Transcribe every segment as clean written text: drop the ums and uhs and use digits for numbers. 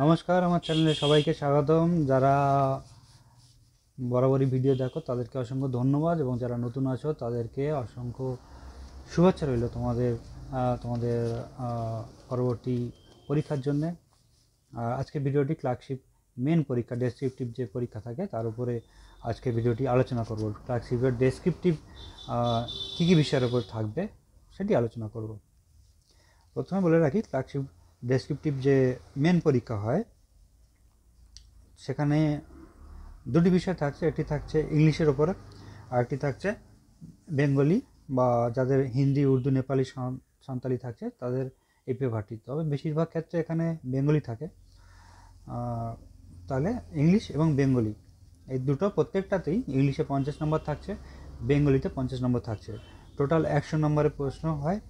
নমস্কার, আমার চ্যানেলে সবাইকে স্বাগতম। যারা বরাবরই ভিডিও দেখো তাদেরকে অসংখ্য ধন্যবাদ, এবং যারা নতুন আছো তাদেরকে অসংখ্য শুভেচ্ছা রইল তোমাদের তোমাদের পরবর্তী পরীক্ষার জন্যে। আজকে ভিডিওটি ক্লার্কশিপ মেন পরীক্ষা, ডেসক্রিপটিভ যে পরীক্ষা থাকে তার উপরে আজকে ভিডিওটি আলোচনা করব। ক্লার্কশিপের ডেসক্রিপটিভ কী কী বিষয়ের উপর থাকবে সেটি আলোচনা করব। প্রথমে বলে রাখি, ক্লার্কশিপ ডেসক্রিপটিভ যে মেন পরীক্ষা হয় সেখানে দুটি বিষয় থাকছে। একটি থাকছে ইংলিশের ওপরে, আর একটি থাকছে বেঙ্গলি বা যাদের হিন্দি, উর্দু, নেপালি, সাঁওতালি থাকছে তাদের এই পেপারটি। তবে বেশিরভাগ ক্ষেত্রে এখানে বেঙ্গলি থাকে। তাহলে ইংলিশ এবং বেঙ্গলি এই দুটো প্রত্যেকটাতেই ইংলিশে 50 নম্বর থাকছে, বেঙ্গলিতে 50 নম্বর থাকছে। টোটাল 100 নম্বরের প্রশ্ন হয়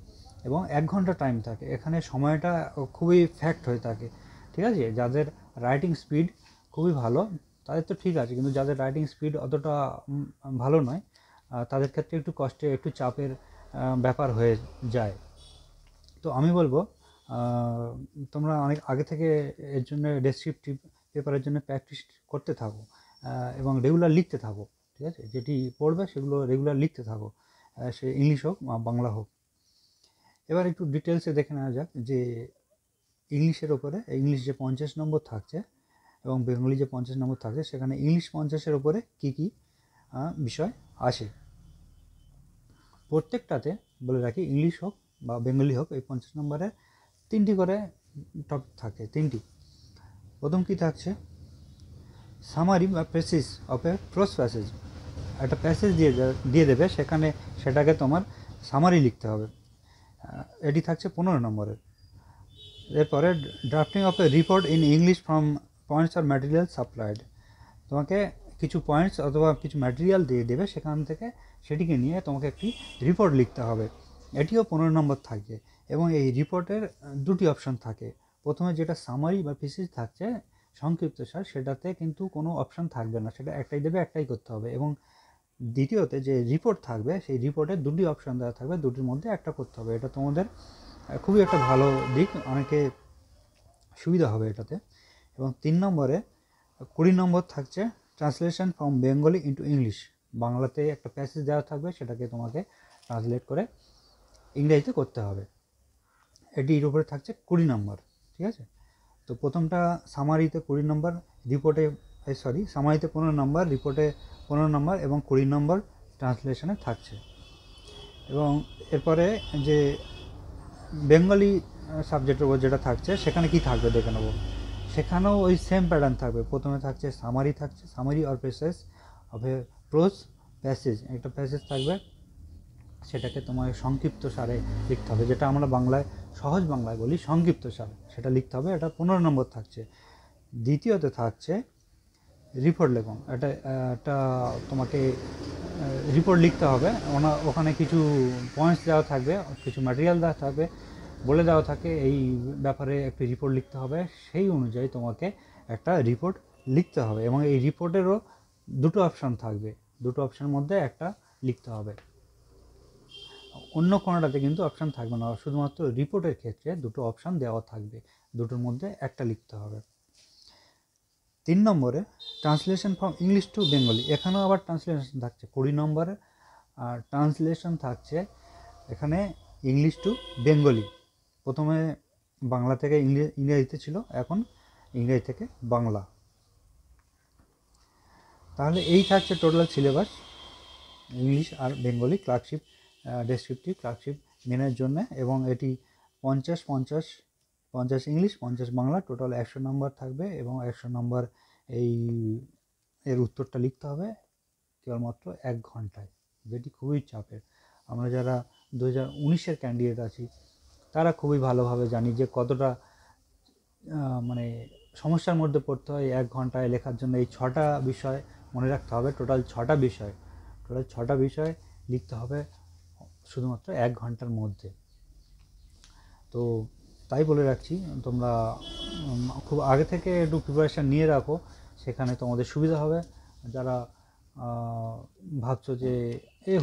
এবং 1 ঘন্টা টাইম থাকে। এখানে সময়টা খুবই ফ্যাক্ট হয়ে থাকে, ঠিক আছে। যাদের রাইটিং স্পিড খুবই ভালো তাদের তো ঠিক আছে, কিন্তু যাদের রাইটিং স্পিড অতটা ভালো নয় তাদের ক্ষেত্রে একটু কষ্টের, একটু চাপের ব্যাপার হয়ে যায়। তো আমি বলবো তোমরা অনেক আগে থেকে এর জন্য ডেসক্রিপটিভ পেপারের জন্য প্র্যাকটিস করতে থাকো এবং রেগুলার লিখতে থাকো, ঠিক আছে। যেটি পড়বে সেগুলো রেগুলার লিখতে থাকো, সে ইংলিশ হোক বা বাংলা হোক। এবার একটু ডিটেলসে দেখে নেওয়া যাক যে ইংলিশের ওপরে ইংলিশ যে 50 নম্বর থাকছে এবং বেঙ্গলি যে 50 নম্বর থাকছে, সেখানে ইংলিশ 50-এর ওপরে কী কী বিষয় আসে। প্রত্যেকটাতে বলে রাখি, ইংলিশ হোক বা বেঙ্গলি হোক, এই 50 নম্বরে 3টি করে টপিক থাকে, 3টি। প্রথম কী থাকছে, সামারি বা precis of A pros passage. একটা প্যাসেজ দিয়ে দেবে, সেটাকে তোমার সামারি লিখতে হবে। এটি থাকছে 15 নম্বরের। এরপরে drafting of a report in English from points আর ম্যাটেরিয়াল সাপ্লাইড। তোমাকে কিছু পয়েন্টস অথবা কিছু ম্যাটেরিয়াল দিয়ে দেবে, সেখান থেকে সেটিকে নিয়ে তোমাকে একটি রিপোর্ট লিখতে হবে। এটিও 15 নম্বর থাকবে এবং এই রিপোর্টের দুটি অপশন থাকে। প্রথমে যেটা সামারি বা থিসিস থাকছে, সংক্ষিপ্তসার, সেটাতে কিন্তু কোনো অপশন থাকবে না, সেটা একটাই দেবে, একটাই করতে হবে। এবং দ্বিতীয়তে যে রিপোর্ট থাকবে, সেই রিপোর্টে দুটি অপশন দেওয়া থাকবে, দুটির মধ্যে একটা করতে হবে। এটা তোমাদের খুবই একটা ভালো দিক, অনেকে সুবিধা হবে এটাতে। এবং 3 নম্বরে 20 নম্বর থাকছে translation from Bengali into English. বাংলাতে একটা প্যাসেজ দেওয়া থাকবে, সেটাকে তোমাকে ট্রান্সলেট করে ইংরেজিতে করতে হবে। এটির উপরে থাকছে 20 নম্বর, ঠিক আছে। তো প্রথমটা সামারিতে 20 নম্বর, রিপোর্টে সামারিতে 15 নম্বর, রিপোর্টে 15 নম্বর এবং 20 নম্বর ট্রান্সলেশনে থাকছে। এবং এরপরে যে বেঙ্গলি সাবজেক্টের উপর যেটা থাকছে, সেখানে কি থাকবে দেখে নেব। সেখানেও ওই সেম প্যাটার্ন থাকবে। প্রথমে থাকছে summary or process of A pros passage. একটা প্যাসেজ থাকবে, সেটাকে তোমার সংক্ষিপ্ত সারে লিখতে হবে, যেটা আমরা বাংলায় সহজ বাংলায় বলি সংক্ষিপ্ত সার, সেটা লিখতে হবে। এটা 15 নম্বর থাকছে। দ্বিতীয়তে থাকছে রিপোর্ট লেখন। এটা তোমাকে রিপোর্ট লিখতে হবে। ওখানে কিছু পয়েন্টস দেওয়া থাকবে, কিছু ম্যাটেরিয়াল দেওয়া থাকবে, বলে দেওয়া থাকে এই ব্যাপারে একটি রিপোর্ট লিখতে হবে। সেই অনুযায়ী তোমাকে একটা রিপোর্ট লিখতে হবে এবং এই রিপোর্টেরও দুটো অপশান থাকবে, দুটো অপশানের মধ্যে একটা লিখতে হবে। অন্য কোনোটাতে কিন্তু অপশান থাকবে না, শুধুমাত্র রিপোর্টের ক্ষেত্রে দুটো অপশান দেওয়া থাকবে, দুটোর মধ্যে একটা লিখতে হবে। 3 নম্বরে translation from English to Bengali. এখানেও আবার ট্রান্সলেশন থাকছে 20 নম্বরে, আর ট্রান্সলেশন থাকছে এখানে ইংলিশ টু বেঙ্গলি। প্রথমে বাংলা থেকে ইংরেজিতে ছিল, এখন ইংরেজি থেকে বাংলা। তাহলে এই থাকছে টোটাল সিলেবাস ইংলিশ আর বেঙ্গলি ক্লার্কশিপ ডেসক্রিপটিভ ক্লার্কশিপ মেনের জন্য। এবং এটি 50 ইংলিশ, 50 বাংলা, টোটাল 100 নম্বর থাকবে। এবং 100 নম্বর এর উত্তরটা লিখতে হবে কেবলমাত্র 1 ঘন্টায়, যেটি খুবই চাপের। আমরা যারা 2019-এর ক্যান্ডিডেট আছি তারা খুবই ভালোভাবে জানি যে কতটা মানে সমস্যার মধ্যে পড়তে হয় 1 ঘন্টায় লেখার জন্য। এই 6টা বিষয় মনে রাখতে হবে, টোটাল 6টা বিষয় লিখতে হবে শুধুমাত্র 1 ঘন্টার মধ্যে। তো তাই বলে রাখছি, তোমরা খুব আগে থেকে একটু প্রিপারেশান নিয়ে রাখো, সেখানে তোমাদের সুবিধা হবে। যারা ভাবছো যে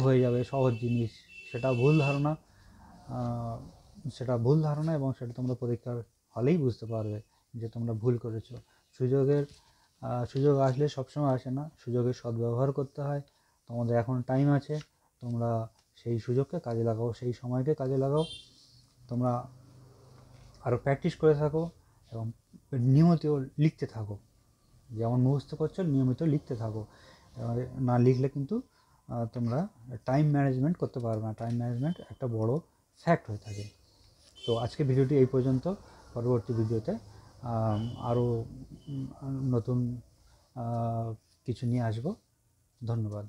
হয়ে যাবে সহজ জিনিস, সেটা ভুল ধারণা এবং সেটা তোমরা পরীক্ষার হলেই বুঝতে পারবে যে তোমরা ভুল করেছো। সুযোগ আসলে সবসময় আসে না, সুযোগের সদ্ব্যবহার করতে হয়। তোমাদের এখন টাইম আছে, তোমরা সেই সুযোগকে কাজে লাগাও, সেই সময়কে কাজে লাগাও। তোমরা আরও প্র্যাকটিস করে থাকো এবং নিয়মিত লিখতে থাকো, যেমন মুখস্থ করছো নিয়মিত লিখতে থাকো। এবার না লিখলে কিন্তু তোমরা টাইম ম্যানেজমেন্ট করতে পারবে না। টাইম ম্যানেজমেন্ট একটা বড় ফ্যাক্ট হয়ে থাকে। তো আজকে ভিডিওটি এই পর্যন্ত। পরবর্তী ভিডিওতে আরও নতুন কিছু নিয়ে আসবো। ধন্যবাদ।